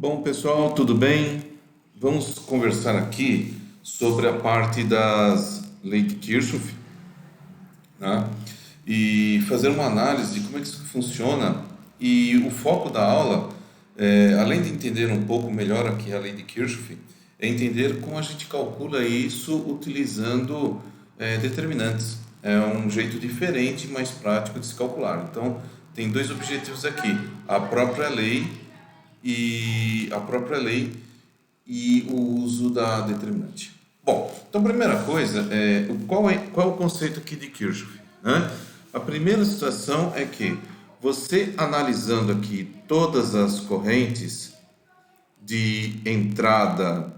Bom, pessoal, tudo bem? Vamos conversar aqui sobre a parte das leis de Kirchhoff, né? E fazer uma análise de como é que isso funciona. E o foco da aula, além de entender um pouco melhor aqui a lei de Kirchhoff, é entender como a gente calcula isso utilizando determinantes. É um jeito diferente e mais prático de se calcular. Então, tem dois objetivos aqui: a própria lei e o uso da determinante. Bom, então a primeira coisa qual é o conceito aqui de Kirchhoff, né? A primeira situação é que você analisando aqui todas as correntes de entrada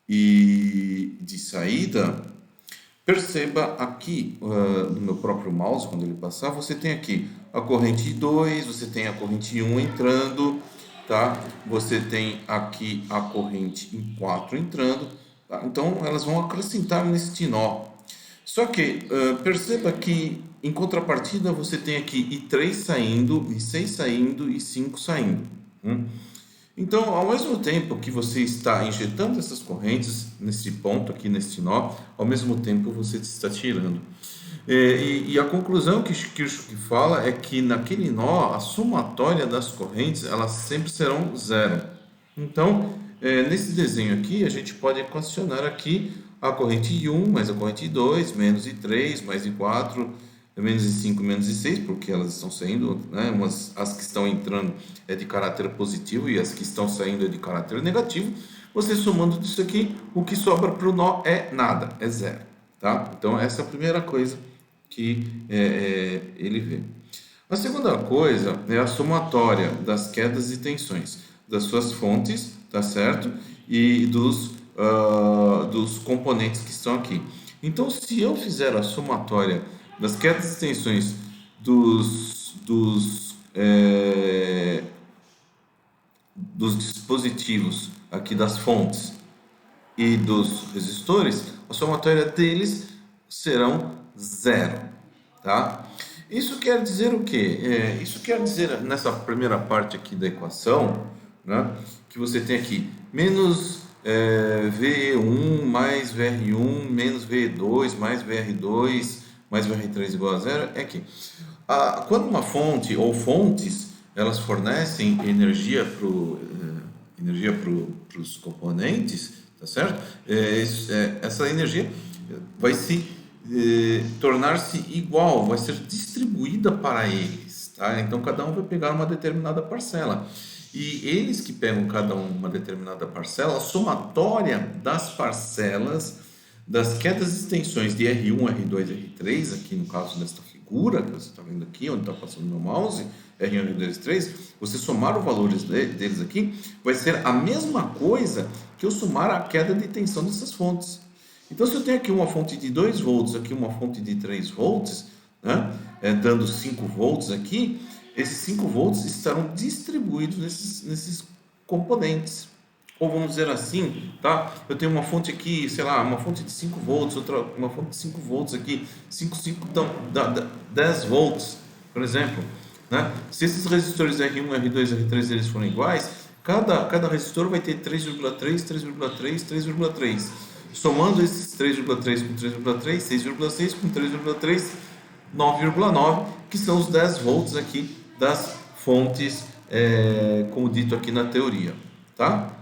e de saída, perceba aqui no meu próprio mouse, quando ele passar, você tem aqui a corrente 2, você tem a corrente 1 entrando, tá? Você tem aqui a corrente em 4 entrando, tá? Então elas vão acrescentar neste nó. Só que perceba que em contrapartida você tem aqui I3 saindo, I6 saindo e 5 saindo. Então, ao mesmo tempo que você está injetando essas correntes nesse ponto aqui, nesse nó, ao mesmo tempo você está tirando. E a conclusão que Kirchhoff fala é que naquele nó, a somatória das correntes, elas sempre serão zero. Então, nesse desenho aqui, a gente pode equacionar aqui a corrente I1 mais a corrente I2, menos I3, mais I4, menos I5, menos I6, porque elas estão saindo, né? As que estão entrando é de caráter positivo e as que estão saindo é de caráter negativo. Você somando isso aqui, o que sobra para o nó é nada, é zero. Tá? Então, essa é a primeira coisa que ele vê. A segunda coisa é a somatória das quedas e tensões das suas fontes, tá certo? E dos componentes que estão aqui. Então, se eu fizer a somatória das quedas e tensões dos dispositivos aqui das fontes e dos resistores, a somatória deles serão zero, tá? Isso quer dizer o quê? Isso quer dizer, nessa primeira parte aqui da equação, né, que você tem aqui menos VE1 mais VR1 menos VE2 mais VR2 mais VR3 igual a zero, é que quando uma fonte ou fontes elas fornecem energia para os componentes, tá certo? Essa energia vai tornar-se igual, vai ser distribuída para eles, tá? Então cada um vai pegar uma determinada parcela. E eles que pegam cada um uma determinada parcela, a somatória das parcelas das quedas e tensões de R1, R2, R3, aqui no caso desta figura que você está vendo aqui, onde está passando o meu mouse, R1, R2, R3, você somar os valores deles aqui, vai ser a mesma coisa que eu somar a queda de tensão dessas fontes. Então, se eu tenho aqui uma fonte de 2 volts, aqui uma fonte de 3 volts, né, dando 5 volts aqui, esses 5 volts estarão distribuídos nesses componentes. Ou vamos dizer assim, tá? Eu tenho uma fonte aqui, sei lá, uma fonte de 5 volts, uma fonte de 5 volts aqui, 5 dá 10 volts, por exemplo, né? Se esses resistores R1, R2, R3 eles forem iguais, cada resistor vai ter 3,3, 3,3, 3,3. Somando esses 3,3 com 3,3, 6,6 com 3,3, 9,9, que são os 10 volts aqui das fontes, como dito aqui na teoria, tá?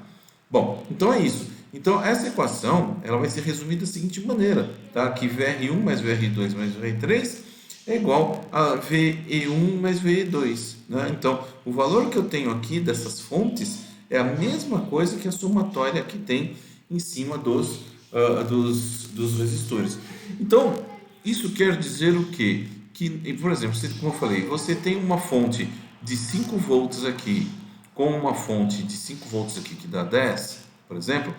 Bom, então é isso. Então essa equação ela vai ser resumida da seguinte maneira, tá? Que VR1 mais VR2 mais VR3 é igual a VE1 mais VE2, né? Então o valor que eu tenho aqui dessas fontes é a mesma coisa que a somatória que tem em cima dos resistores. Então isso quer dizer o quê? Que, por exemplo, como eu falei, você tem uma fonte de 5 volts aqui com uma fonte de 5 volts aqui que dá 10, por exemplo,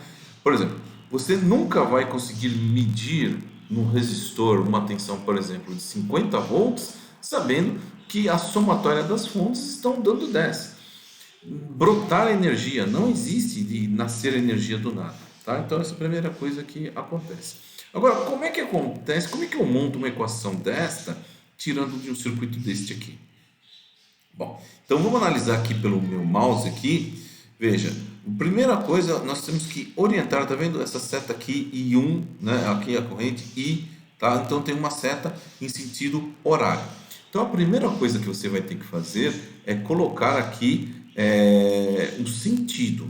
você nunca vai conseguir medir no resistor uma tensão, por exemplo, de 50 volts, sabendo que a somatória das fontes estão dando 10. Brotar energia, não existe de nascer energia do nada, tá? Então essa é a primeira coisa que acontece. Agora, como é que acontece, como é que eu monto uma equação desta, tirando de um circuito deste aqui? Bom, então vamos analisar aqui pelo meu mouse aqui. Veja, A primeira coisa, nós temos que orientar, tá vendo essa seta aqui, I1, né? Aqui a corrente I, tá? Então tem uma seta em sentido horário. Então a primeira coisa que você vai ter que fazer é colocar aqui o sentido.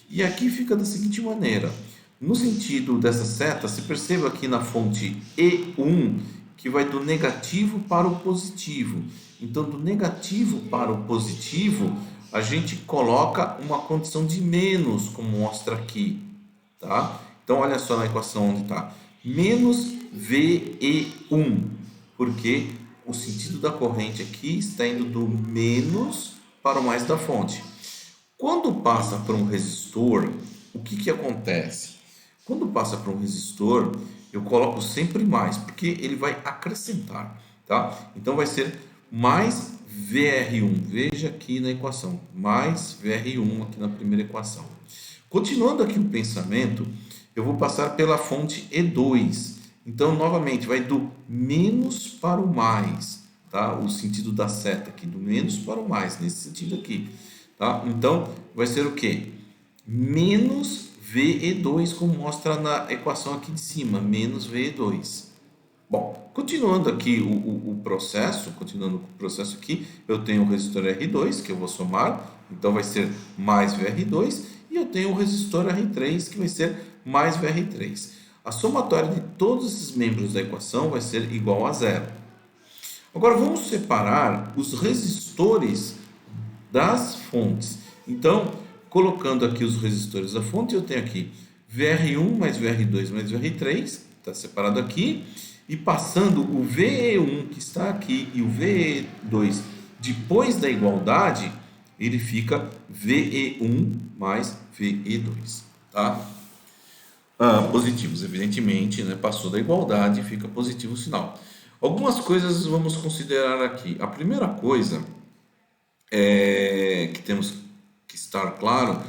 E aqui fica da seguinte maneira: no sentido dessa seta, se perceba aqui na fonte E1 que vai do negativo para o positivo. Então, do negativo para o positivo, a gente coloca uma condição de menos, como mostra aqui, tá? Então, olha só na equação onde está. Menos VE1, porque o sentido da corrente aqui está indo do menos para o mais da fonte. Quando passa por um resistor, o que acontece? Quando passa por um resistor, eu coloco sempre mais, porque ele vai acrescentar, tá? Então vai ser mais VR1. Veja aqui na equação, mais VR1 aqui na primeira equação. Continuando aqui o pensamento, eu vou passar pela fonte E2. Então, novamente, vai do menos para o mais, tá? O sentido da seta aqui, do menos para o mais, nesse sentido aqui, tá? Então, vai ser o quê? Menos VE2, como mostra na equação aqui de cima, menos VE2. Bom, continuando aqui o processo, continuando com o processo aqui, eu tenho o resistor R2, que eu vou somar, então vai ser mais VR2, e eu tenho o resistor R3, que vai ser mais VR3. A somatória de todos esses membros da equação vai ser igual a zero. Agora vamos separar os resistores das fontes. Então, colocando aqui os resistores da fonte, eu tenho aqui VR1 mais VR2 mais VR3, está separado aqui, e passando o VE1 que está aqui e o VE2 depois da igualdade, ele fica VE1 mais VE2, tá? Positivos, evidentemente, né? Passou da igualdade, fica positivo o sinal. Algumas coisas vamos considerar aqui. A primeira coisa que temos que estar claro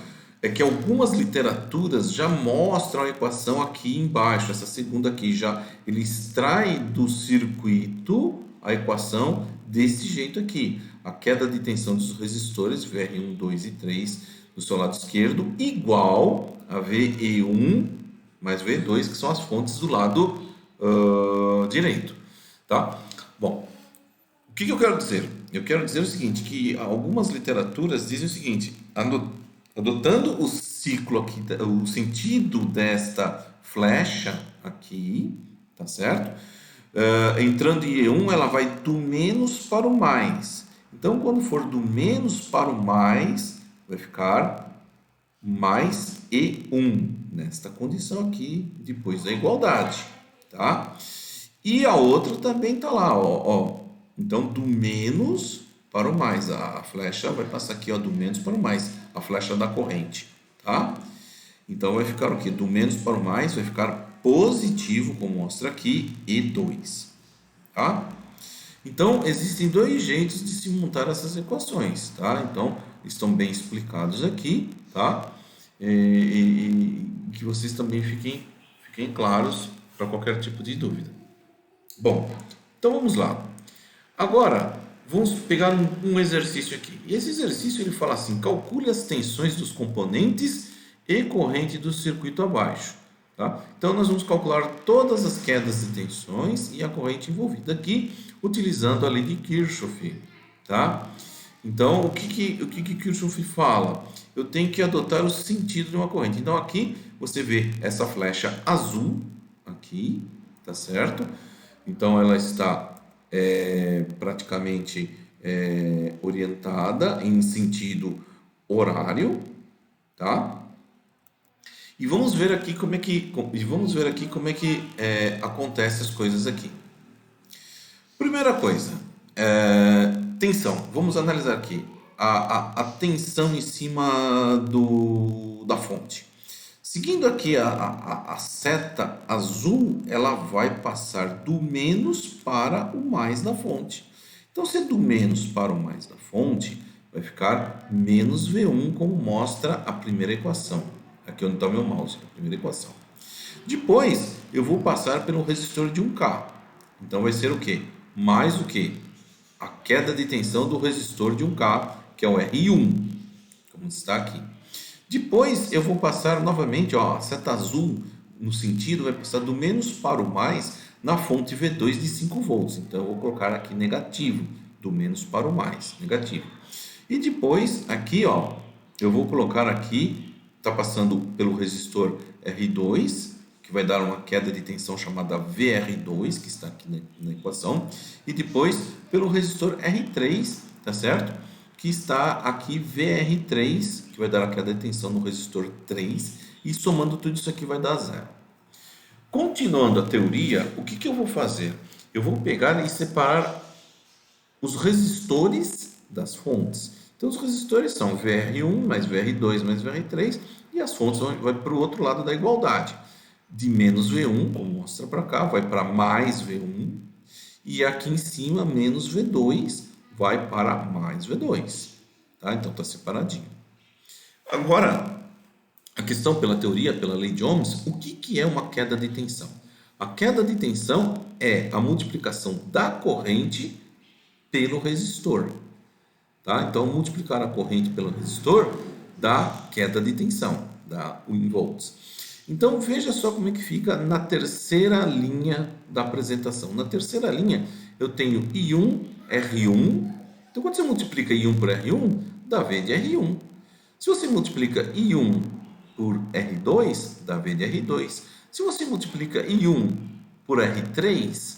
é que algumas literaturas já mostram a equação aqui embaixo, essa segunda aqui já, ele extrai do circuito a equação desse jeito aqui. A queda de tensão dos resistores, VR1, 2 e 3, do seu lado esquerdo, igual a VE1 mais VE2, que são as fontes do lado direito. Tá? Bom, o que eu quero dizer? Eu quero dizer o seguinte, que algumas literaturas dizem o seguinte: adotando o ciclo aqui, o sentido desta flecha aqui, tá certo? Entrando em E1, ela vai do menos para o mais. Então, quando for do menos para o mais, vai ficar mais E1, nesta condição aqui, depois da igualdade, tá? E a outra também tá lá, ó. Então, do menos para o mais. A flecha vai passar aqui, ó, do menos para o mais. A flecha da corrente, tá? Então, vai ficar o quê? Do menos para o mais, vai ficar positivo, como mostra aqui, E2, tá? Então, existem dois jeitos de se montar essas equações, tá? Então, estão bem explicados aqui, tá? E que vocês também fiquem claros para qualquer tipo de dúvida. Bom, então vamos lá. Agora, vamos pegar um exercício aqui. E esse exercício ele fala assim: calcule as tensões dos componentes e corrente do circuito abaixo. Tá? Então, nós vamos calcular todas as quedas de tensões e a corrente envolvida aqui, utilizando a lei de Kirchhoff. Tá? Então, o que Kirchhoff fala? Eu tenho que adotar o sentido de uma corrente. Então, aqui você vê essa flecha azul, aqui, tá certo? Então, ela está praticamente orientada em sentido horário, tá? E vamos ver aqui como é que acontece as coisas aqui. Primeira coisa, tensão. Vamos analisar aqui a tensão em cima da fonte. Seguindo aqui a seta azul, ela vai passar do menos para o mais da fonte. Então, se é do menos para o mais da fonte, vai ficar menos V1, como mostra a primeira equação. Aqui onde está o meu mouse, a primeira equação. Depois, eu vou passar pelo resistor de 1K. Então, vai ser o quê? Mais o quê? A queda de tensão do resistor de 1K, que é o R1, como está aqui. Depois eu vou passar novamente, ó, a seta azul no sentido vai passar do menos para o mais na fonte V2 de 5 volts. Então eu vou colocar aqui negativo, do menos para o mais, negativo. E depois aqui, ó, eu vou colocar aqui, está passando pelo resistor R2, que vai dar uma queda de tensão chamada VR2, que está aqui na equação, e depois pelo resistor R3, tá certo? Que está aqui VR3, que vai dar a queda de tensão no resistor 3, e somando tudo isso aqui vai dar zero. Continuando a teoria, o que eu vou fazer? Eu vou pegar e separar os resistores das fontes. Então, os resistores são VR1 mais VR2 mais VR3, e as fontes vão para o outro lado da igualdade. De menos V1, como mostra para cá, vai para mais V1, e aqui em cima, menos V2, vai para mais V2. Tá? Então, está separadinho. Agora, a questão pela teoria, pela lei de Ohms, o que é uma queda de tensão? A queda de tensão é a multiplicação da corrente pelo resistor. Tá? Então, multiplicar a corrente pelo resistor dá queda de tensão, dá 1 volts. Então, veja só como é que fica na terceira linha da apresentação. Na terceira linha, eu tenho I1, R1. Então, quando você multiplica I1 por R1, dá V de R1. Se você multiplica I1 por R2, dá V de R2. Se você multiplica I1 por R3,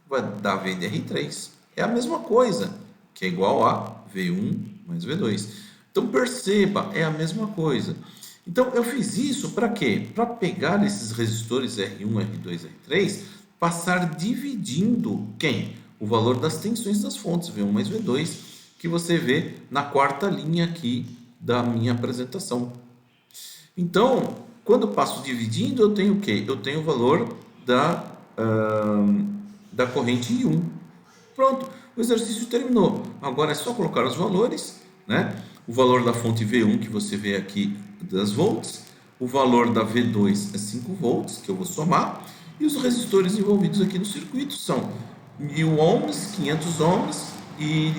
vai dar V de R3. É a mesma coisa, que é igual a V1 mais V2. Então, perceba, é a mesma coisa. Então, eu fiz isso para quê? Para pegar esses resistores R1, R2, R3, passar dividindo quem? O valor das tensões das fontes, V1 mais V2, que você vê na quarta linha aqui da minha apresentação. Então, quando eu passo dividindo, eu tenho o quê? Eu tenho o valor da corrente I1. Pronto, o exercício terminou. Agora é só colocar os valores, né? O valor da fonte V1 que você vê aqui das volts, o valor da V2 é 5 volts, que eu vou somar, e os resistores envolvidos aqui no circuito são 1000 ohms, 500 ohms e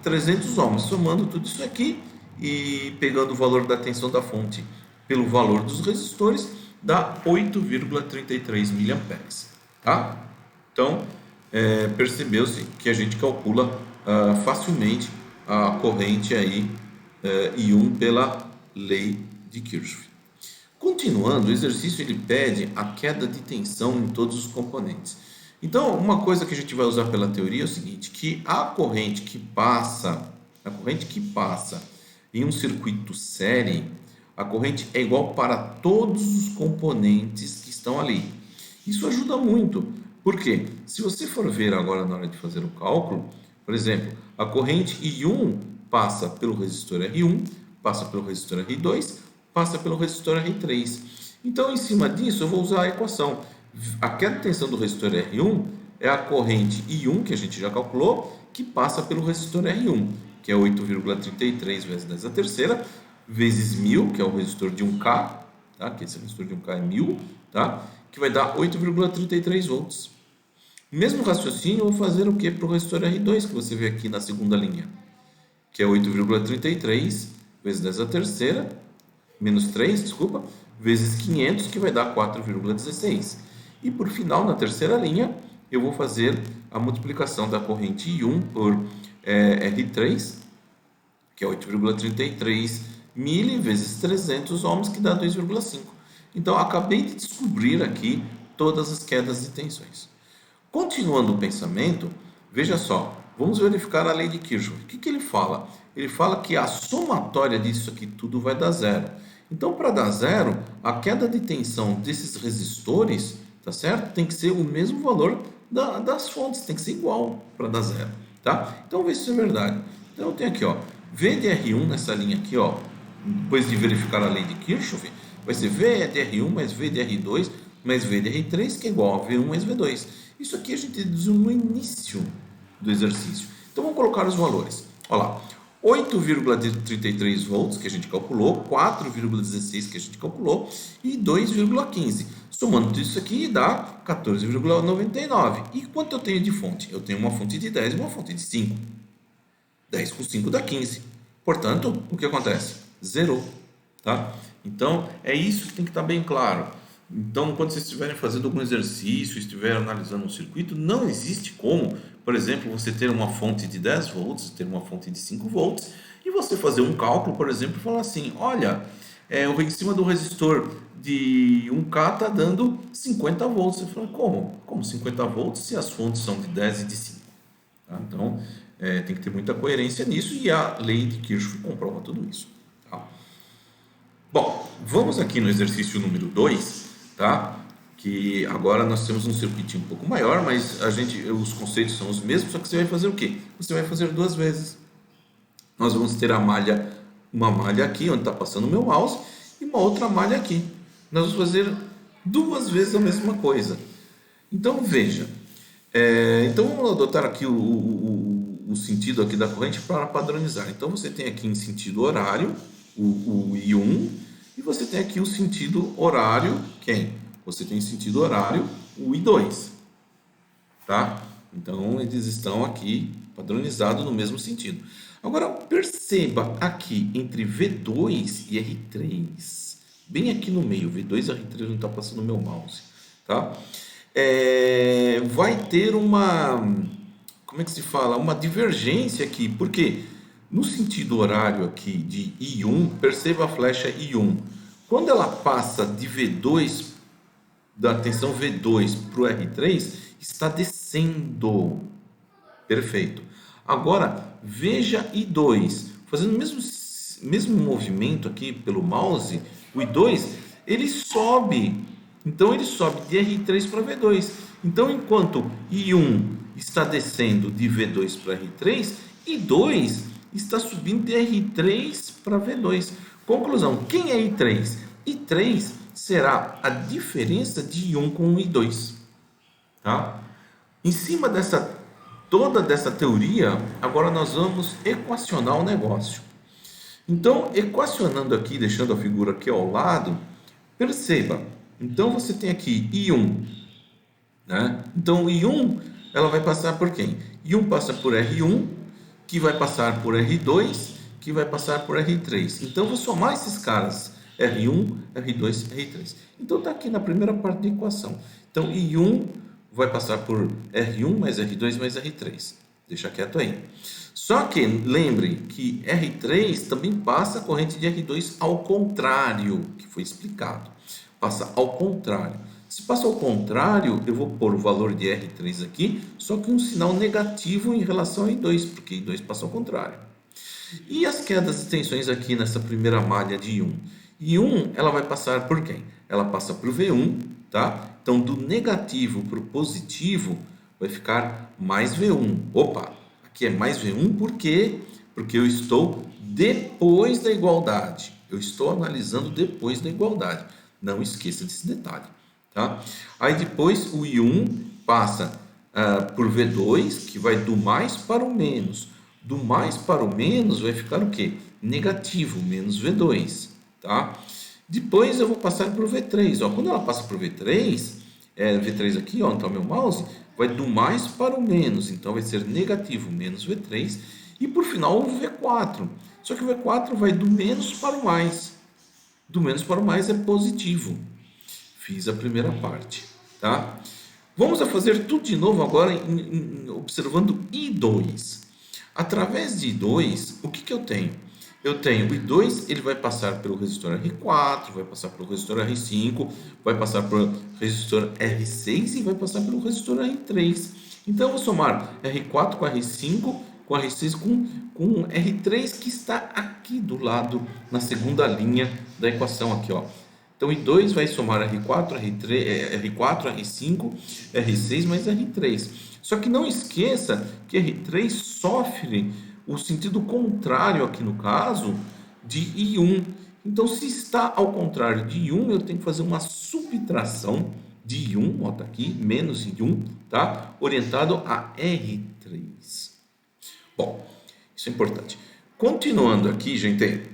300 ohms. Somando tudo isso aqui e pegando o valor da tensão da fonte pelo valor dos resistores, dá 8,33 miliamperes, tá? Então, percebeu-se que a gente calcula facilmente a corrente aí I1 pela lei de Kirchhoff. Continuando, o exercício ele pede a queda de tensão em todos os componentes. Então, uma coisa que a gente vai usar pela teoria é o seguinte, que a corrente que passa em um circuito série, a corrente é igual para todos os componentes que estão ali. Isso ajuda muito. Por quê? Se você for ver agora na hora de fazer o cálculo, por exemplo, a corrente I1 passa pelo resistor R1, passa pelo resistor R2, passa pelo resistor R3. Então, em cima disso, eu vou usar a equação. A queda de tensão do resistor R1 é a corrente I1, que a gente já calculou, que passa pelo resistor R1, que é 8,33 vezes 10 a terceira, vezes 1000, que é o resistor de 1K, tá? Que esse resistor de 1K é 1000, tá? Que vai dar 8,33 volts. Mesmo raciocínio, eu vou fazer o que para o resistor R2, que você vê aqui na segunda linha, que é 8,33 vezes 10 a terceira, menos 3, desculpa, vezes 500, que vai dar 4,16. E por final, na terceira linha, eu vou fazer a multiplicação da corrente I1 por R3, que é 8,33 mili vezes 300 ohms, que dá 2,5. Então, acabei de descobrir aqui todas as quedas de tensões. Continuando o pensamento, veja só, vamos verificar a lei de Kirchhoff. O que ele fala? Ele fala que a somatória disso aqui tudo vai dar zero. Então, para dar zero, a queda de tensão desses resistores, tá certo? Tem que ser o mesmo valor das fontes, tem que ser igual para dar zero, tá? Então, vê se isso é verdade. Então, eu tenho aqui, ó, V de R1 nessa linha aqui, ó, depois de verificar a lei de Kirchhoff, vai ser V de R1 mais V de R2 mais V de R3, que é igual a V1 mais V2. Isso aqui a gente deduziu no início do exercício. Então, vamos colocar os valores. Olha lá, 8,33 volts que a gente calculou, 4,16 que a gente calculou e 2,15. Somando tudo isso aqui dá 14,99. E quanto eu tenho de fonte? Eu tenho uma fonte de 10 e uma fonte de 5. 10 com 5 dá 15. Portanto, o que acontece? Zerou. Tá? Então, é isso que tem que estar bem claro. Então, quando vocês estiverem fazendo algum exercício, estiverem analisando um circuito, não existe como, por exemplo, você ter uma fonte de 10 volts, ter uma fonte de 5 volts, e você fazer um cálculo, por exemplo, e falar assim, olha, em cima do resistor de 1K está dando 50 volts. Você fala, como? Como 50 volts se as fontes são de 10 e de 5? Tá? Então, tem que ter muita coerência nisso e a lei de Kirchhoff comprova tudo isso. Tá? Bom, vamos aqui no exercício número 2, tá? Que agora nós temos um circuitinho um pouco maior, mas os conceitos são os mesmos, só que você vai fazer o quê? Você vai fazer duas vezes. Nós vamos ter uma malha aqui, onde está passando o meu mouse, e uma outra malha aqui. Nós vamos fazer duas vezes a mesma coisa. Então, veja. Então, vamos adotar aqui o sentido aqui da corrente para padronizar. Então, você tem aqui em sentido horário, o I1, e você tem aqui o sentido horário, quem? Você tem em sentido horário o I2, tá? Então, eles estão aqui padronizados no mesmo sentido. Agora, perceba aqui entre V2 e R3, bem aqui no meio, V2 e R3 não está passando o meu mouse, tá? Vai ter como é que se fala? Uma divergência aqui, porque no sentido horário aqui de I1, perceba a flecha I1. Quando ela passa de V2, da tensão V2 para o R3, está descendo. Perfeito. Agora, veja I2. Fazendo o mesmo movimento aqui pelo mouse, o I2, ele sobe. Então, ele sobe de R3 para V2. Então, enquanto I1 está descendo de V2 para R3, I2 está subindo de R3 para V2. Conclusão, quem é I3? I3 será a diferença de I1 com I2. Tá? Em cima toda dessa teoria, agora nós vamos equacionar o negócio. Então, equacionando aqui, deixando a figura aqui ao lado, perceba. Então, você tem aqui I1. Né? Então, I1 ela vai passar por quem? I1 passa por R1, que vai passar por R2, que vai passar por R3. Então, vou somar esses caras, R1, R2, R3. Então, está aqui na primeira parte da equação. Então, I1 vai passar por R1 mais R2 mais R3. Deixa quieto aí. Só que, lembre que R3 também passa a corrente de R2 ao contrário, que foi explicado. Passa ao contrário. Se passa ao contrário, eu vou pôr o valor de R3 aqui, só que um sinal negativo em relação a I2, porque I2 passa ao contrário. E as quedas e tensões aqui nessa primeira malha de I1? I1, ela vai passar por quem? Ela passa por V1, tá? Então, do negativo para o positivo, vai ficar mais V1. Opa, aqui é mais V1 por quê? Porque eu estou depois da igualdade. Eu estou analisando depois da igualdade. Não esqueça desse detalhe. Tá? Aí depois o I1 passa por V2, que vai do mais para o menos. Do mais para o menos vai ficar o quê? Negativo, menos V2. Tá? Depois eu vou passar por V3. Ó. Quando ela passa por V3, V3 aqui, ó, então meu mouse, vai do mais para o menos. Então vai ser negativo, menos V3. E por final o V4. Só que o V4 vai do menos para o mais. Do menos para o mais é positivo. Fiz a primeira parte, tá? Vamos a fazer tudo de novo agora observando I2. Através de I2, o que eu tenho? Eu tenho o I2, ele vai passar pelo resistor R4, vai passar pelo resistor R5, vai passar pelo resistor R6 e vai passar pelo resistor R3. Então, eu vou somar R4 com R5, com R6, com R3 que está aqui do lado, na segunda linha da equação aqui, ó. Então, I2 vai somar R4, R5, R6 mais R3. Só que não esqueça que R3 sofre o sentido contrário aqui no caso de I1. Então, se está ao contrário de I1, eu tenho que fazer uma subtração de I1, ó, tá aqui, menos I1, tá? Orientado a R3. Bom, isso é importante. Continuando aqui, gente,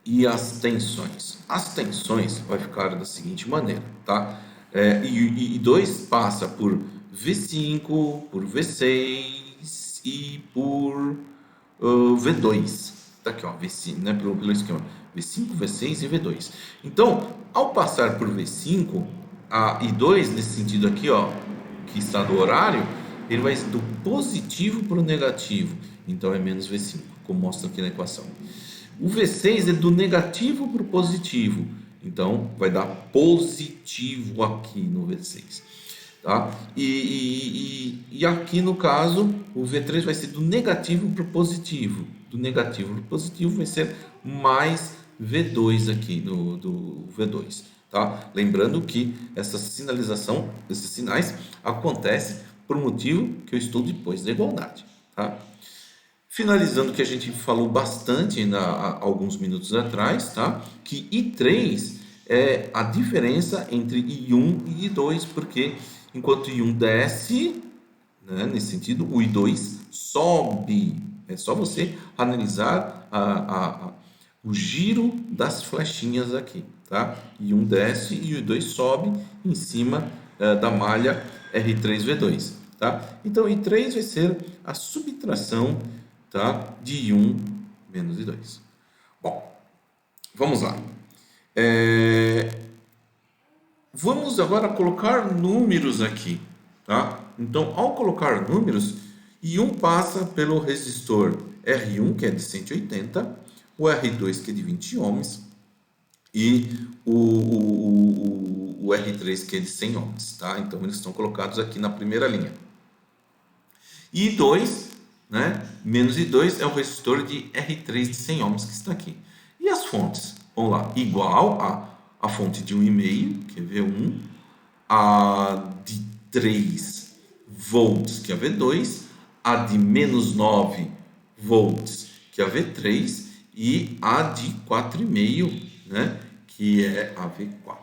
e as tensões? As tensões vai ficar da seguinte maneira, tá? I2 passa por V5, por V6 e por V2. Tá aqui, ó, V5, né, pelo esquema. V5, V6 e V2. Então, ao passar por V5 e 2, nesse sentido aqui, ó, que está do horário, ele vai do positivo para o negativo. Então, é menos V5, como mostra aqui na equação. O V6 é do negativo para o positivo. Então, vai dar positivo aqui no V6. Tá? E aqui no caso, o V3 vai ser do negativo para o positivo. Do negativo para o positivo vai ser mais V2 aqui do V2. Tá? Lembrando que essa sinalização, esses sinais, acontecem por um motivo que eu estou depois da igualdade. Tá? Finalizando o que a gente falou bastante há alguns minutos atrás, tá? Que I3 é a diferença entre I1 e I2, porque enquanto I1 desce, né, nesse sentido, o I2 sobe. É só você analisar o giro das flechinhas aqui, tá? I1 desce e o I2 sobe em cima da malha R3V2, tá? Então, I3 vai ser a subtração, tá, de I1 menos I2. Bom, vamos lá. Vamos agora colocar números aqui, tá? Então, ao colocar números, I1 passa pelo resistor R1, que é de 180, o R2, que é de 20 ohms, e o R3, que é de 100 ohms, tá? Então, eles estão colocados aqui na primeira linha. I2, né? Menos I2 é o resistor de R3 de 100 ohms que está aqui. E as fontes? Vamos lá, igual a fonte de 1,5, que é V1, a de 3 volts, que é a V2, a de menos 9 volts, que é a V3, e a de 4,5, né? Que é a V4,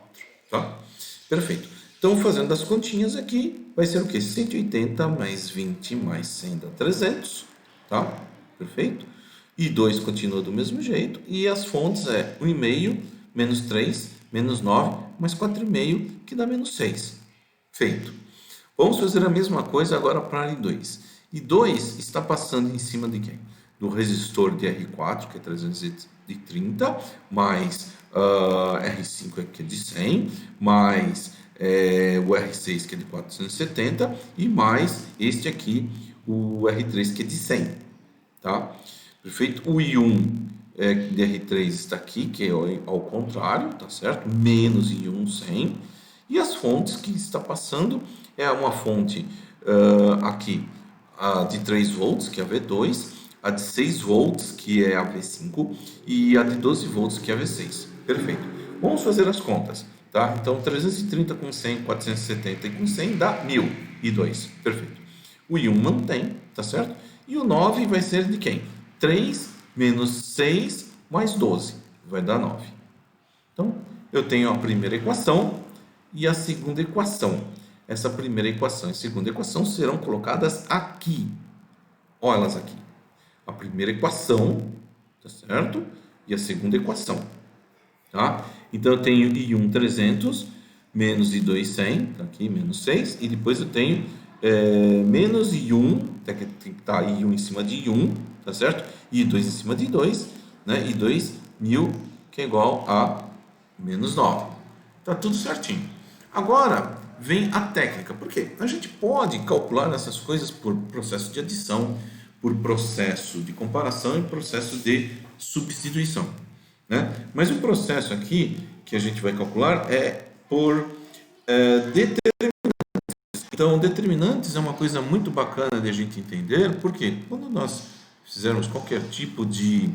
tá? Perfeito. Então, fazendo as continhas aqui, vai ser o quê? 180 mais 20 mais 100 dá 300, tá? Perfeito? E 2 continua do mesmo jeito. E as fontes é 1,5 menos 3 menos 9 mais 4,5, que dá menos 6. Feito. Vamos fazer a mesma coisa agora para I2. I2 está passando em cima de quem? Do resistor de R4, que é 330, mais R5, que é de 100, mais o R6, que é de 470, e mais este aqui, o R3, que é de 100. Tá? Perfeito? O I1 de R3 está aqui, que é ao contrário, tá certo? Menos I1 100. E as fontes que está passando é uma fonte aqui de 3 volts, que é a V2, a de 6 volts, que é a V5, e a de 12 volts, que é a V6. Perfeito. Vamos fazer as contas, tá? Então, 330 com 100, 470 e com 100 dá 1.000 e 2. Perfeito. O I1 mantém, tá certo? E o 9 vai ser de quem? 3 menos 6 mais 12. Vai dar 9. Então, eu tenho a primeira equação e a segunda equação. Essa primeira equação e a segunda equação serão colocadas aqui. Olha elas aqui. A primeira equação, tá certo? E a segunda equação, tá? Então, eu tenho I1 300 menos I2 100, tá aqui, menos 6. E depois eu tenho menos I1, tem que estar I1 em cima de I1, tá certo? E I2 em cima de 2, né? I2, 1.000, que é igual a menos 9. Tá tudo certinho. Agora, vem a técnica. Por quê? A gente pode calcular essas coisas por processo de adição, por processo de comparação e processo de substituição, né? Mas o processo aqui que a gente vai calcular é por determinantes. Então, determinantes é uma coisa muito bacana de a gente entender, porque quando nós fizermos qualquer tipo de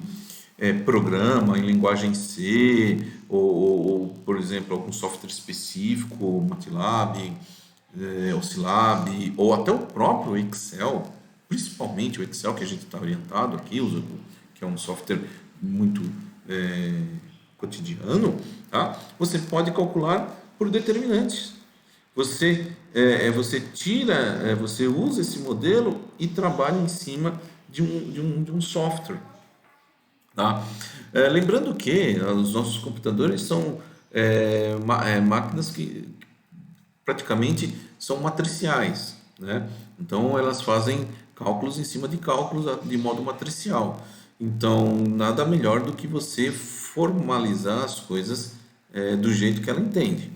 programa em linguagem C, ou, por exemplo, algum software específico, MATLAB, OSCILAB, ou até o próprio Excel, principalmente o Excel que a gente está orientado aqui, que é um software muito cotidiano, tá? Você pode calcular por determinantes. Você usa esse modelo e trabalha em cima de um software, tá? Lembrando que os nossos computadores são máquinas que praticamente são matriciais, né? Então elas fazem cálculos em cima de cálculos de modo matricial. Então nada melhor do que você formalizar as coisas do jeito que ela entende.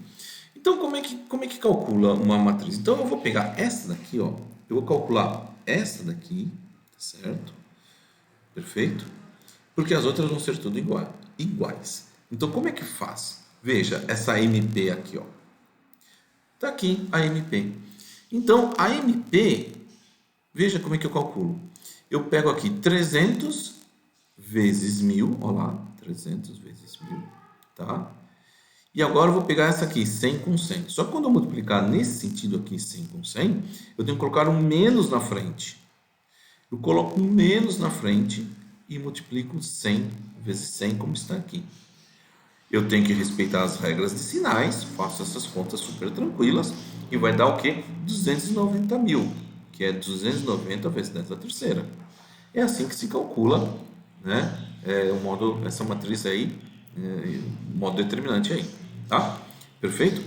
Então, como é que calcula uma matriz? Então, eu vou pegar essa daqui, ó, eu vou calcular essa daqui, tá certo? Perfeito? Porque as outras vão ser tudo iguais. Então, como é que faz? Veja, essa MP aqui, ó. Tá aqui a MP. Então, a MP, veja como é que eu calculo. Eu pego aqui 300 vezes 1000, ó lá, 300 vezes 1000, tá? E agora eu vou pegar essa aqui, 100 com 100. Só que quando eu multiplicar nesse sentido aqui, 100 com 100, eu tenho que colocar um menos na frente. Eu coloco um menos na frente e multiplico 100 vezes 100, como está aqui. Eu tenho que respeitar as regras de sinais, faço essas contas super tranquilas, e vai dar o quê? 290 mil, que é 290 vezes 10 à terceira. É assim que se calcula, né? Essa matriz aí, o modo determinante aí, tá? Perfeito?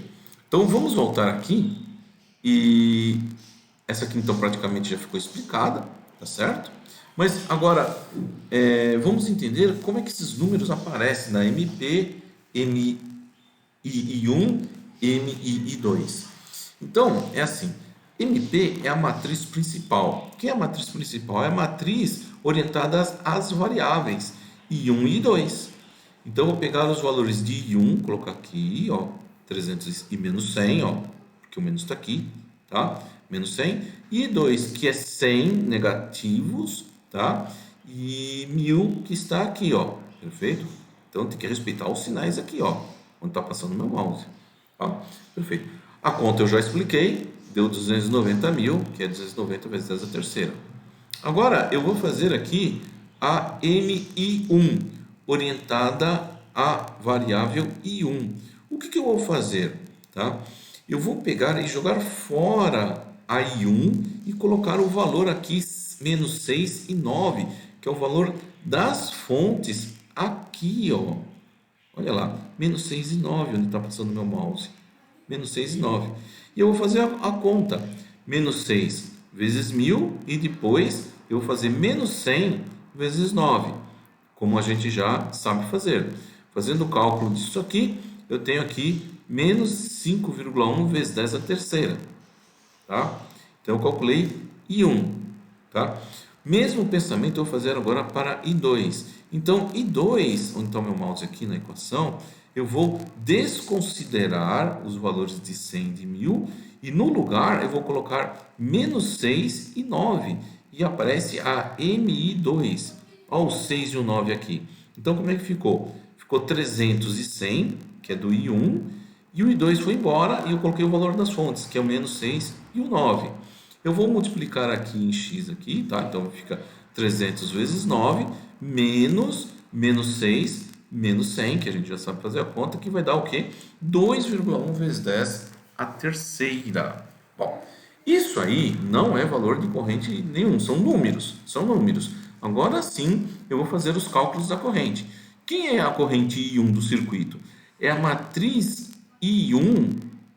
Então vamos voltar aqui, e essa aqui então praticamente já ficou explicada, tá certo? Mas agora vamos entender como é que esses números aparecem na MP, MI1, MI2. Então, é assim, MP é a matriz principal. O que é a matriz principal? É a matriz orientada às variáveis I1 e I2. Então, eu vou pegar os valores de I1, colocar aqui, ó, 300 e menos 100, ó, porque o menos está aqui, tá? Menos 100. E I2, que é 100 negativos, tá? E 1000, que está aqui, ó, perfeito? Então, tem que respeitar os sinais aqui, ó, onde está passando o meu mouse. Tá? Perfeito. A conta eu já expliquei, deu 290 mil, que é 290 vezes 10 a terceira. Agora, eu vou fazer aqui a MI1, orientada à variável I1. O que eu vou fazer? Tá? Eu vou pegar e jogar fora a I1 e colocar o valor aqui, menos 6 e 9, que é o valor das fontes aqui, ó. Olha lá, menos 6 e 9, onde está passando o meu mouse. Menos 6 e 9. E eu vou fazer a conta. Menos 6 vezes 1000 e depois eu vou fazer menos 100 vezes 9, como a gente já sabe fazer. Fazendo o cálculo disso aqui, eu tenho aqui menos 5,1 vezes 10 a terceira. Tá? Então, eu calculei I1. Tá? Mesmo pensamento eu vou fazer agora para I2. Então, I2, onde está o meu mouse aqui na equação, eu vou desconsiderar os valores de 100 e de 1000 e no lugar eu vou colocar menos 6 e 9 e aparece a MI2. Olha o 6 e o 9 aqui. Então, como é que ficou? Ficou 310, que é do I1, e o I2 foi embora e eu coloquei o valor das fontes, que é o menos 6 e o 9. Eu vou multiplicar aqui em x aqui, tá? Então fica 300 vezes 9 menos 6 menos 100, que a gente já sabe fazer a conta, que vai dar o quê? 2,1 vezes 10 a terceira. Bom, isso aí não é valor de corrente nenhum, são números, Agora sim, eu vou fazer os cálculos da corrente. Quem é a corrente I1 do circuito? É a matriz I1,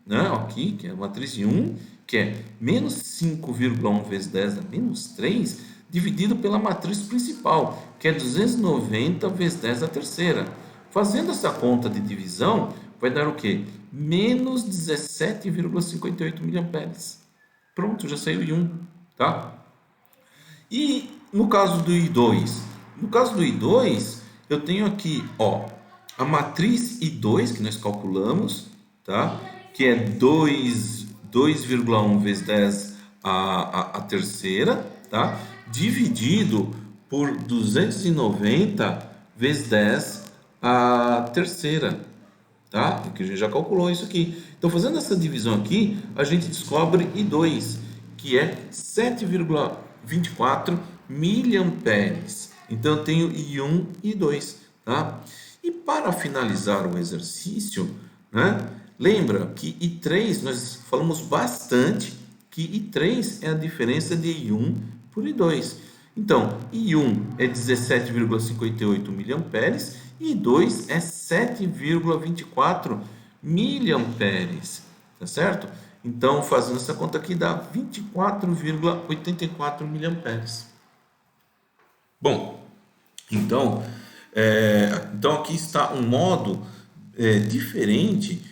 né? Aqui, que é a matriz I1, que é menos 5,1 vezes 10 a menos 3, dividido pela matriz principal, que é 290 vezes 10 a terceira. Fazendo essa conta de divisão, vai dar o quê? Menos 17,58 miliamperes. Pronto, já saiu I1, tá? E no caso do I2? No caso do I2, eu tenho aqui, ó, a matriz I2 que nós calculamos, tá? Que é 2,1 vezes 10 a terceira, tá? Dividido por 290 vezes 10 a terceira, tá? Que a gente já calculou isso aqui. Então, fazendo essa divisão aqui, a gente descobre I2, que é 7,24 miliamperes. Então, eu tenho I1 e I2, tá? E para finalizar o exercício, né? Lembra que I3, nós falamos bastante que I3 é a diferença de I1 por I2. Então, I1 é 17,58 miliamperes e I2 é 7,24 miliamperes, tá certo? Então, fazendo essa conta aqui, dá 24,84 miliamperes. Bom, então, Então aqui está um modo diferente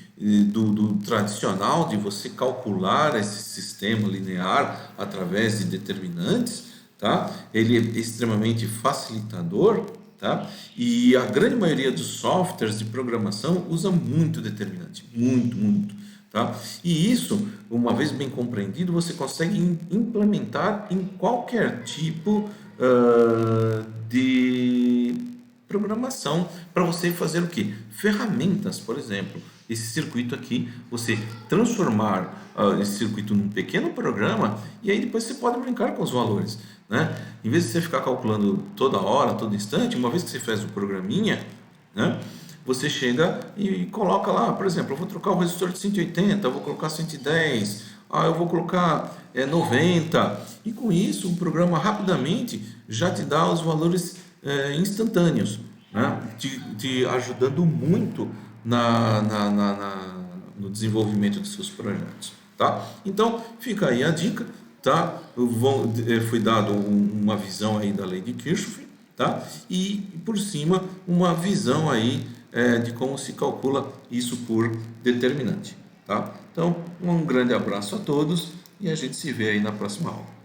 do tradicional de você calcular esse sistema linear através de determinantes, tá? Ele é extremamente facilitador, tá? E a grande maioria dos softwares de programação usa muito determinante, muito, tá? E isso, uma vez bem compreendido, você consegue implementar em qualquer tipo de programação para você fazer o que? Ferramentas, por exemplo. Esse circuito aqui, você transformar esse circuito num pequeno programa e aí depois você pode brincar com os valores, né? Em vez de você ficar calculando toda hora, todo instante, uma vez que você faz o programinha, né? Você chega e coloca lá, por exemplo, eu vou trocar o resistor de 180, eu vou colocar 110, eu vou colocar 90, e com isso o programa rapidamente já te dá os valores instantâneos, né? Te ajudando muito no desenvolvimento dos seus projetos, tá? Então fica aí a dica, tá? Foi dado uma visão aí da lei de Kirchhoff, tá? E por cima uma visão aí de como se calcula isso por determinante, tá? Então um grande abraço a todos e a gente se vê aí na próxima aula.